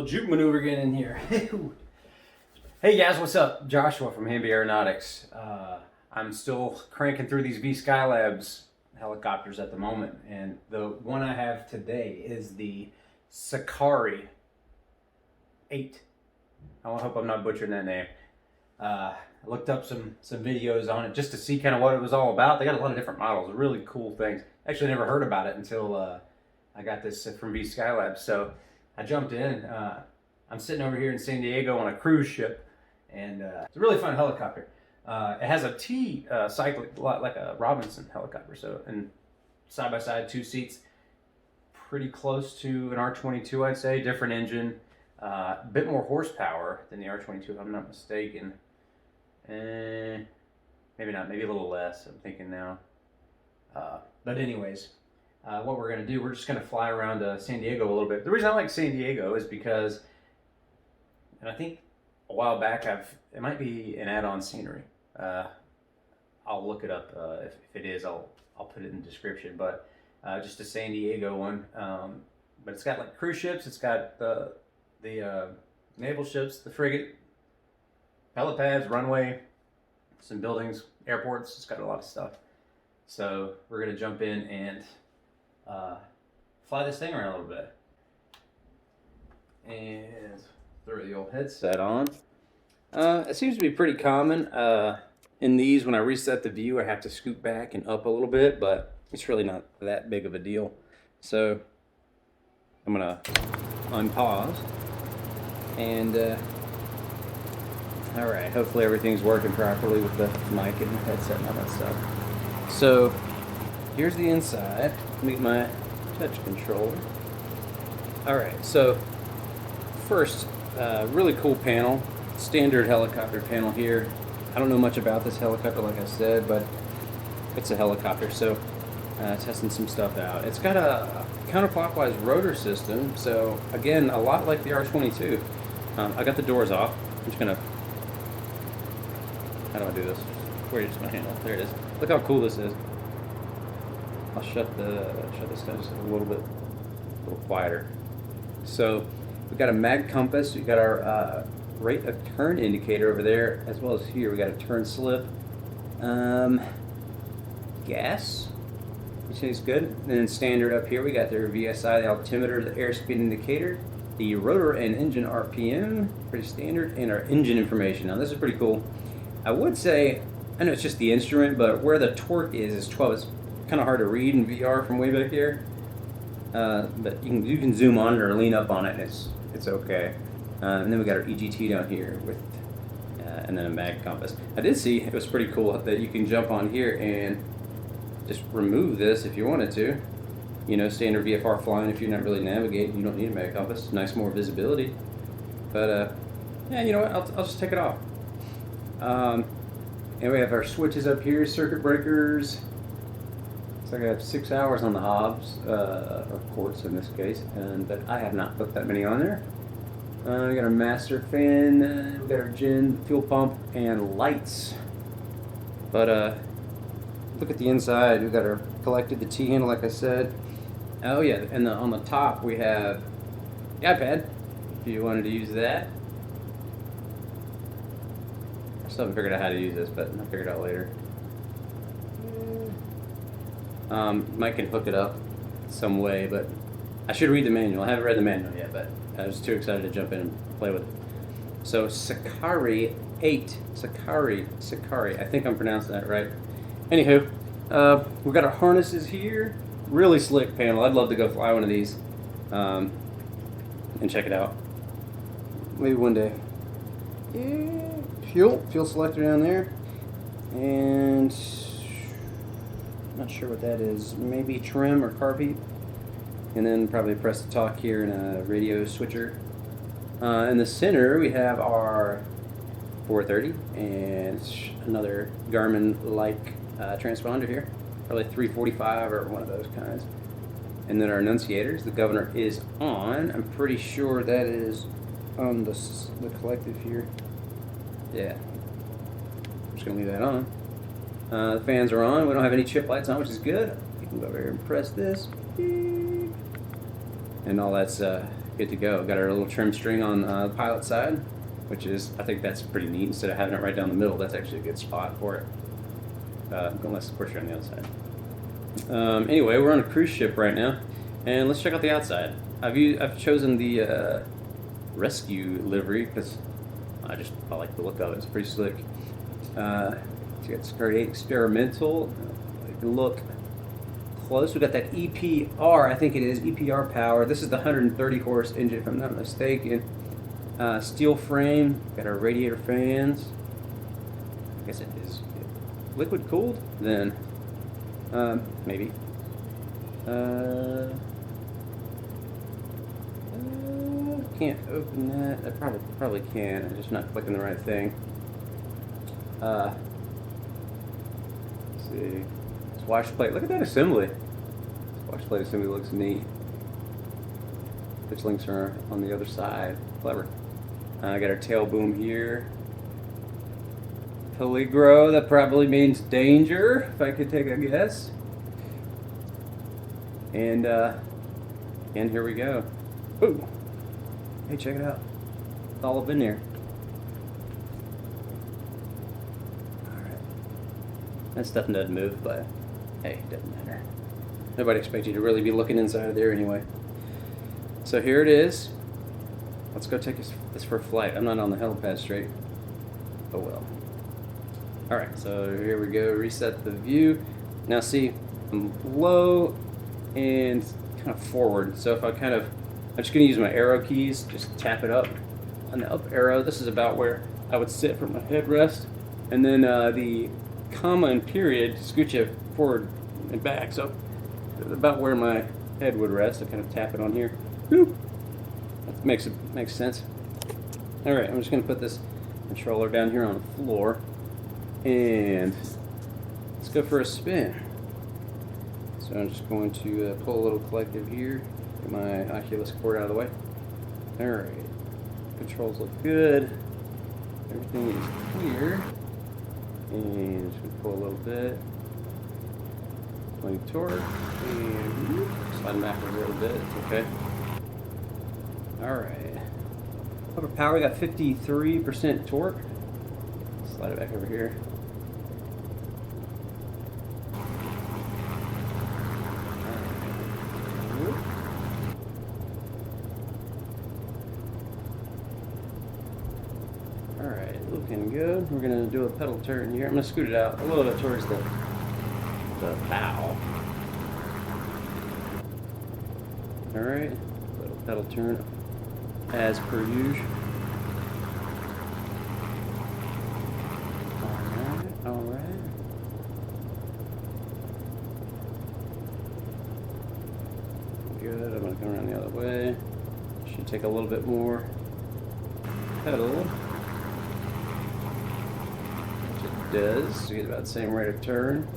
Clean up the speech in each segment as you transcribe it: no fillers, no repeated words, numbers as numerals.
juke maneuver getting in here. Hey guys, what's up? Joshua from Hamby Aeronautics. I'm still cranking through these VSKYLABS helicopters at the moment, and the one I have today is the CICARÉ 8. I hope I'm not butchering that name. I looked up some videos on it just to see kind of what it was all about. They got a lot of different models, really cool things. Actually never heard about it until I got this from VSKYLABS. So I jumped in. I'm sitting over here in San Diego on a cruise ship, and it's a really fun helicopter. It has a T cycle, a lot like a Robinson helicopter. So, and side by side, 2 seats, pretty close to an R-22, I'd say. Different engine, a bit more horsepower than the R-22, if I'm not mistaken. Maybe not, maybe a little less, I'm thinking now. But anyways, what we're going to do, we're just going to fly around San Diego a little bit. The reason I like San Diego is because, and I think a while back, it might be an add-on scenery. I'll look it up. If it is, I'll put it in the description. But just a San Diego one. But it's got like cruise ships. It's got the naval ships, the frigate, helipads, runway, some buildings, airports. It's got a lot of stuff. So we're gonna jump in and fly this thing around a little bit. And throw the old headset on. It seems to be pretty common. In these, when I reset the view, I have to scoot back and up a little bit, but it's really not that big of a deal. So I'm gonna unpause and all right, hopefully everything's working properly with the mic and the headset and all that stuff. So here's the inside. Let me get my touch controller. All right, so first, really cool panel, standard helicopter panel here. I don't know much about this helicopter, like I said, but it's a helicopter, so testing some stuff out. It's got a counterclockwise rotor system, so again, a lot like the R-22. I got the doors off. I'm just gonna, how do I do this? Where's my handle? There it is. Look how cool this is. I'll shut this down just a little quieter. So we've got a mag compass. We've got our rate of turn indicator over there, as well as here we got a turn slip. Gas, which is good. And then standard up here we got their VSI, the altimeter, the airspeed indicator, the rotor and engine RPM, pretty standard, and our engine information. Now this is pretty cool. I would say, I know it's just the instrument, but where the torque is 12. It's kind of hard to read in VR from way back here. But you can zoom on it or lean up on it, and it's okay. And then we got our EGT down here with, and then a mag compass. I did see it was pretty cool that you can jump on here and just remove this if you wanted to. You know, standard VFR flying, if you're not really navigating, you don't need a mag compass. Nice, more visibility. But yeah, you know what? I'll just take it off. And we have our switches up here, circuit breakers. Looks like I have 6 hours on the hobs, or quartz in this case, but I have not put that many on there. We got our master fan, we got our gen, fuel pump, and lights. But look at the inside. We got our collected, the T-handle, like I said. Oh yeah, and on the top we have the iPad, if you wanted to use that. I still haven't figured out how to use this, but I'll figure it out later. Mike can hook it up some way, but I should read the manual. I haven't read the manual yet, but I was too excited to jump in and play with it. So CICARÉ 8, CICARÉ. I think I'm pronouncing that right. Anywho, we've got our harnesses here. Really slick panel. I'd love to go fly one of these and check it out. Maybe one day. Yeah. Fuel selector down there, and not sure what that is. Maybe trim or carb heat. And then probably press to talk here and a radio switcher. In the center we have our 430 and another Garmin-like transponder here, probably 345 or one of those kinds. And then our annunciators. The governor is on. I'm pretty sure that is on the collective here. Yeah, I'm just gonna leave that on. The fans are on. We don't have any chip lights on, which is good. You can go over here and press this. And all that's good to go. Got our little trim string on the pilot side, which is, I think that's pretty neat. Instead of having it right down the middle, that's actually a good spot for it. Unless, of course, you're on the other side. Anyway, we're on a cruise ship right now, and let's check out the outside. I've chosen the rescue livery because I like the look of it. It's pretty slick. So you got CICARÉ experimental. Take a look close. We got that EPR, I think it is EPR power. This is the 130 horse engine, if I'm not mistaken. Steel frame. Got our radiator fans. I guess it is liquid cooled. Then maybe. Can't open that. I probably can. I'm just not clicking the right thing. Let's see. This wash plate. Look at that assembly. This wash plate assembly looks neat. Pitch links are on the other side. Clever. I got our tail boom here. Peligro. That probably means danger, if I could take a guess. And here we go. Ooh. Hey, check it out. It's all up in there. Alright. That stuff doesn't move, but hey, it doesn't matter. Nobody expects you to really be looking inside of there anyway. So here it is. Let's go take this for a flight. I'm not on the helipad straight. Oh well. Alright, so here we go. Reset the view. Now see, I'm low and kind of forward. So if I'm just going to use my arrow keys, just tap it up on the up arrow. This is about where I would sit for my headrest. And then the comma and period scoot you forward and back. So about where my head would rest, I kind of tap it on here. Boop. That makes sense. Alright, I'm just going to put this controller down here on the floor. And let's go for a spin. So I'm just going to pull a little collective here. Get my Oculus cord out of the way. Alright. Controls look good. Everything is clear. And just gonna pull a little bit. Plenty of torque. And slide back a little bit. Okay. Alright. Upper power, we got 53% torque. Slide it back over here. Alright, looking good. We're going to do a pedal turn here. I'm going to scoot it out a little bit towards the bow. Alright, little pedal turn as per usual. Alright. Good, I'm going to come around the other way. Should take a little bit more pedal. Does. So you get about the same rate of turn.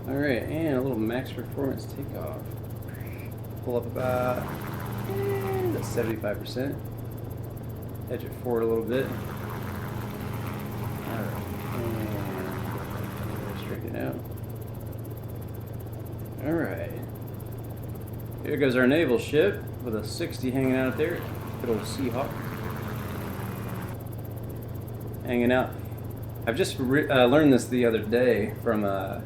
Alright, and a little max performance takeoff. Pull up about 75%. Edge it forward a little bit. Alright, and straighten it out. Alright. Here goes our naval ship with a 60 hanging out there. Good old Seahawk. Hanging out. I've just learned this the other day from our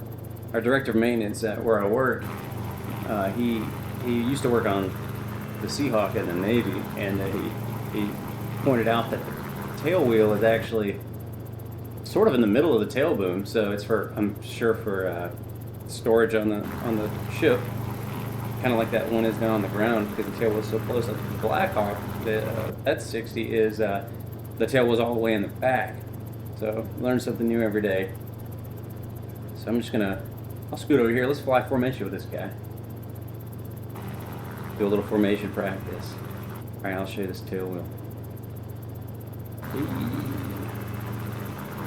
director of maintenance at where I work. He used to work on the Seahawk in the Navy, and he pointed out that the tail wheel is actually sort of in the middle of the tail boom, so it's for, I'm sure, for storage on the ship, kind of like that one is down on the ground because the tail was so close. Like the Blackhawk, that 60 is the tail was all the way in the back. So, learn something new every day. So I'm just I'll scoot over here. Let's fly formation with this guy. Do a little formation practice. Alright, I'll show you this tail wheel.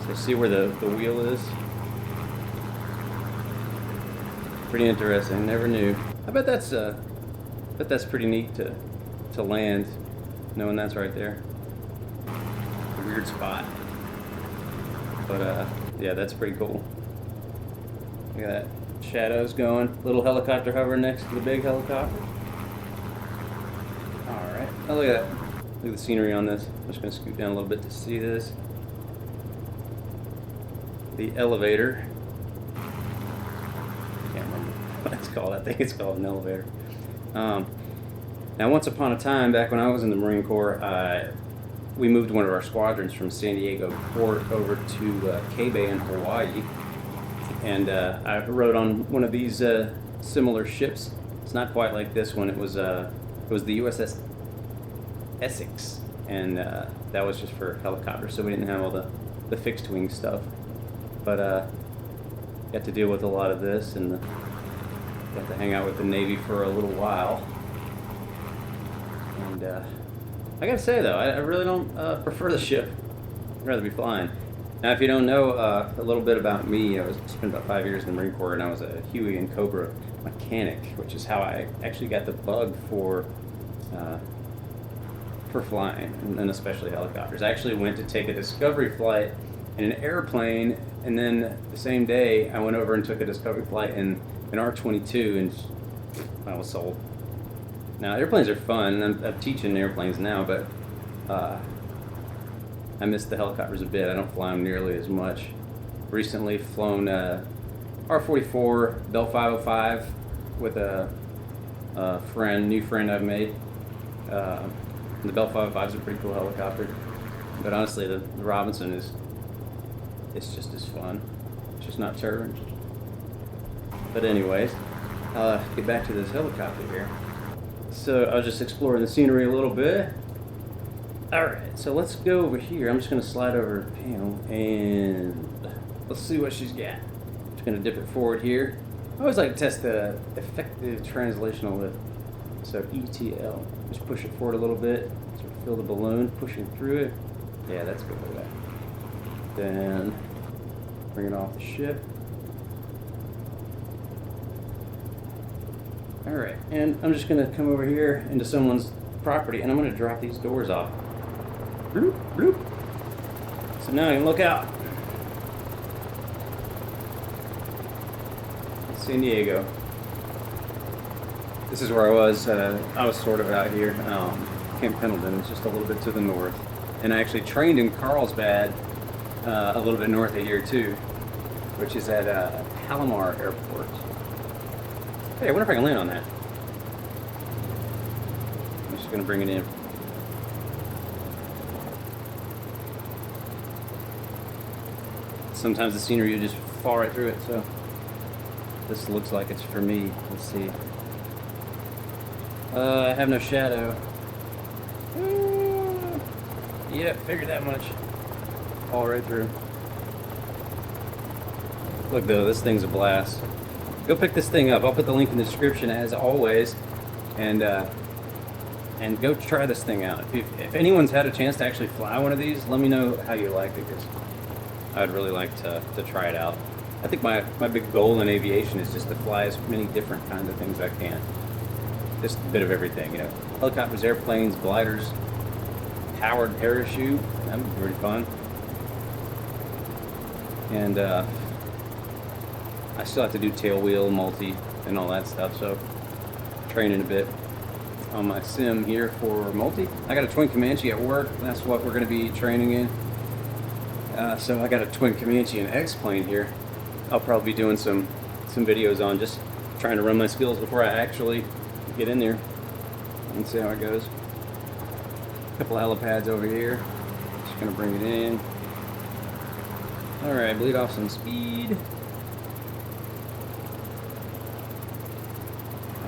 So see where the wheel is? Pretty interesting, never knew. I bet that's pretty neat to land, knowing that's right there. A weird spot. But yeah, that's pretty cool. Look at that. Shadows going. Little helicopter hovering next to the big helicopter. Alright, oh, look at that. Look at the scenery on this. I'm just going to scoot down a little bit to see this. The elevator. I can't remember what it's called. I think it's called an elevator. Now, once upon a time, back when I was in the Marine Corps, we moved one of our squadrons from San Diego Port over to K-Bay in Hawaii. And I rode on one of these similar ships. It's not quite like this one. It was the USS Essex, and that was just for helicopters, so we didn't have all the fixed wing stuff. But got to deal with a lot of this, and got to hang out with the Navy for a little while. And I gotta say though, I really don't prefer the ship. I'd rather be flying. Now, if you don't know a little bit about me, I spent about 5 years in the Marine Corps, and I was a Huey and Cobra mechanic, which is how I actually got the bug for flying, and especially helicopters. I actually went to take a discovery flight in an airplane, and then the same day I went over and took a discovery flight in an R-22, and I was sold. Now, airplanes are fun, and I'm teaching airplanes now, but I miss the helicopters a bit. I don't fly them nearly as much. Recently flown R-44 Bell 505 with a new friend I've made. The Bell 505 is a pretty cool helicopter, but honestly, the Robinson it's just as fun. It's just not turbine. But anyways, get back to this helicopter here. So I was just exploring the scenery a little bit. Alright, so let's go over here. I'm just going to slide over the panel and let's see what she's got. Just going to dip it forward here. I always like to test the effective translational lift. So ETL. Just push it forward a little bit. Sort of fill the balloon, pushing through it. Yeah, that's good for that. Then bring it off the ship. Alright, and I'm just going to come over here into someone's property, and I'm going to drop these doors off. Bloop, bloop. So now you can look out. San Diego. This is where I was. I was sort of out here. Camp Pendleton is just a little bit to the north. And I actually trained in Carlsbad, a little bit north of here too, which is at Palomar Airport. Hey, I wonder if I can land on that. I'm just going to bring it in. Sometimes the scenery, you just fall right through it, so this looks like it's for me. Let's see. I have no shadow. Yep, figured that much. All right through. Look though, this thing's a blast. Go pick this thing up. I'll put the link in the description as always, and go try this thing out. If anyone's had a chance to actually fly one of these, let me know how you like it, because I'd really like to try it out. I think my big goal in aviation is just to fly as many different kinds of things I can. Just a bit of everything, you know. Helicopters, airplanes, gliders, powered parachute. That would be pretty fun. And I still have to do tail wheel, multi, and all that stuff, so training a bit on my sim here for multi. I got a twin Comanche at work. That's what we're going to be training in. So I got a twin Comanche and X-plane here. I'll probably be doing some videos on just trying to run my skills before I actually get in there and see how it goes. A couple of helipads over here. Just gonna bring it in. Alright, bleed off some speed.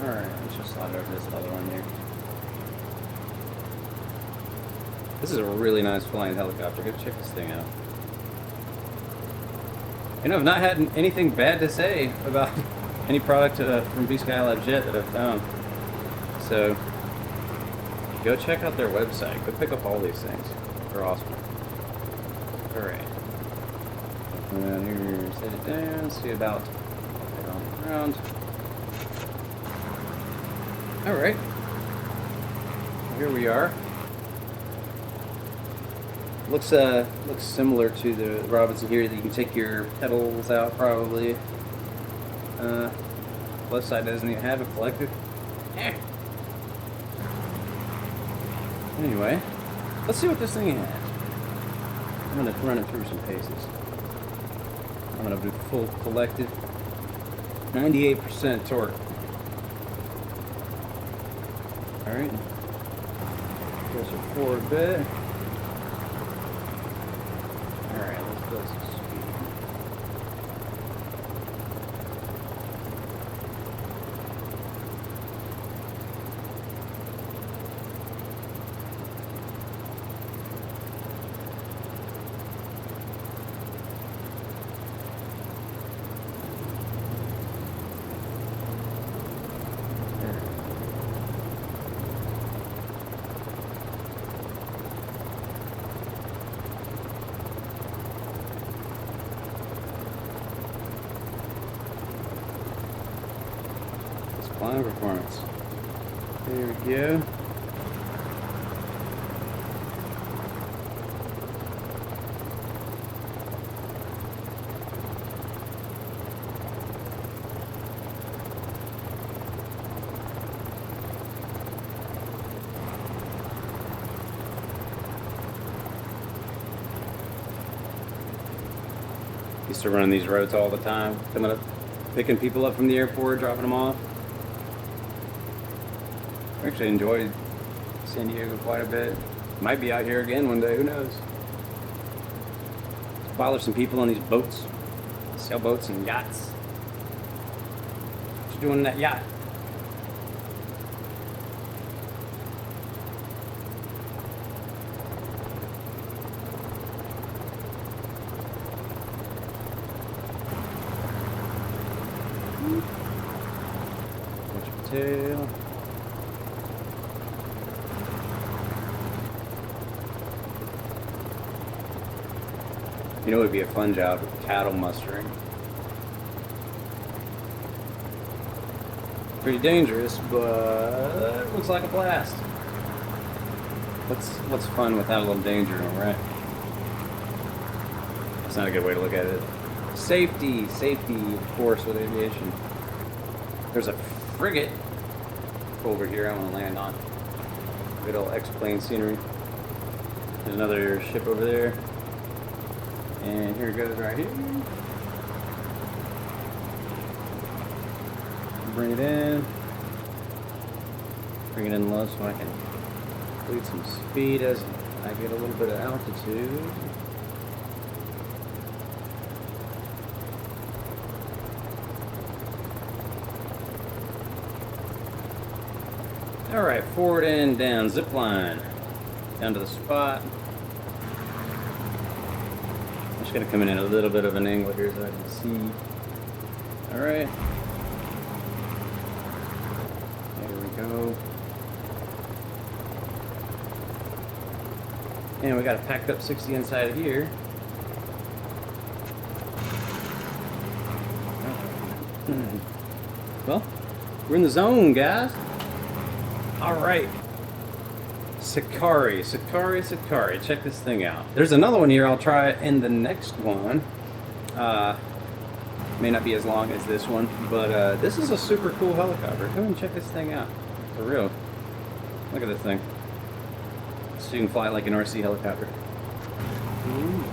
Alright, let's just slide over this other one here. This is a really nice flying helicopter. Go check this thing out. You know, I've not had anything bad to say about any product from VSKYLABS yet that I've found. So, go check out their website. Go pick up all these things. They're awesome. Alright. And then here, set it down, see about it on the ground. Alright. Here we are. Looks similar to the Robinson here, that you can take your pedals out probably. Left side doesn't even have a collective. Anyway, let's see what this thing has. I'm gonna run it through some paces. I'm gonna do full collected. 98% torque. Alright. Goes forward a bit. Alright, let's build some speed. Climb performance. There we go. Used to run these roads all the time, coming up, picking people up from the airport, dropping them off. I actually enjoyed San Diego quite a bit. Might be out here again one day, who knows? Bother some people on these boats, sailboats and yachts. What you doing in that yacht? Watch your tail. You know, it would be a fun job with cattle mustering. Pretty dangerous, but looks like a blast. What's fun without a little danger, right? That's not a good way to look at it. Safety, of course, with aviation. There's a frigate over here I want to land on. Good old X-plane scenery. There's another ship over there. And here it goes right here. Bring it in. Bring it in low so I can lead some speed as I get a little bit of altitude. Alright, forward and down, zip line. Down to the spot. Going to come in a little bit of an angle here so I can see. Alright. There we go. And we got a packed up 60 inside of here. Well, we're in the zone, guys. Alright. CICARÉ. Check this thing out. There's another one here I'll try in the next one. May not be as long as this one, but this is a super cool helicopter. Come and check this thing out. For real. Look at this thing. So you can fly like an RC helicopter. Ooh.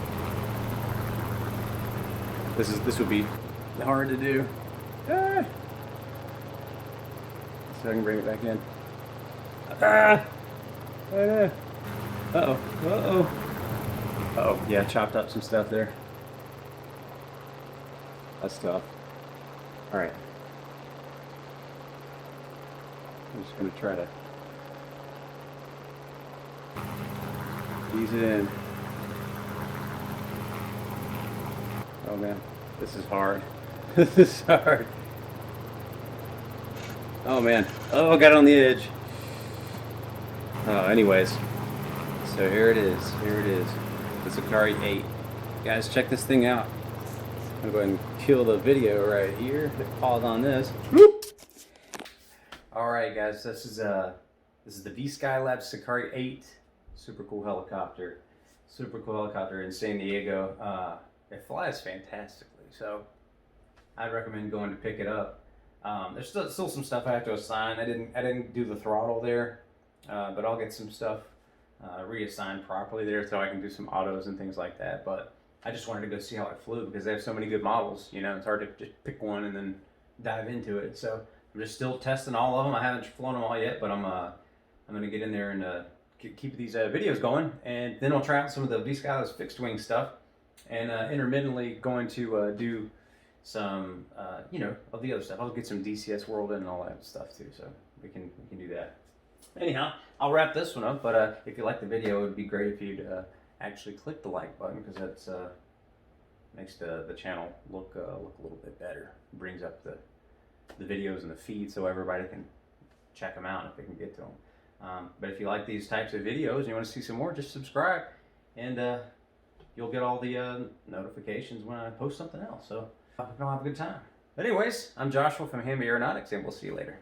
This would be hard to do. Ah. So I can bring it back in. Ah! Uh-oh, yeah, chopped up some stuff there. That's tough. Alright. I'm just going to try to ease it in. Oh man, this is hard. This is hard. Oh man. Oh, got it on the edge. Anyways, so here it is, the CICARÉ 8. Guys, check this thing out. I'm going to go ahead and kill the video right here. Hit pause on this. Whoop! Alright guys, this is the VSKYLABS CICARÉ 8. Super cool helicopter in San Diego. It flies fantastically, so I'd recommend going to pick it up. There's still some stuff I have to assign. I didn't do the throttle there. But I'll get some stuff reassigned properly there so I can do some autos and things like that. But I just wanted to go see how it flew because they have so many good models. You know, it's hard to just pick one and then dive into it. So I'm just still testing all of them. I haven't flown them all yet, but I'm going to get in there and keep these videos going, and then I'll try out some of the VSKYLABS fixed wing stuff, and intermittently going to do some you know, of the other stuff. I'll get some DCS World in and all that stuff too, so we can do that. Anyhow, I'll wrap this one up, but if you like the video, it would be great if you'd actually click the like button, because that's makes the channel look a little bit better. It brings up the videos and the feed so everybody can check them out if they can get to them. But if you like these types of videos and you want to see some more, just subscribe, and you'll get all the notifications when I post something else. So I hope you all have a good time. But anyways, I'm Joshua from Hamby Aeronautics, and we'll see you later.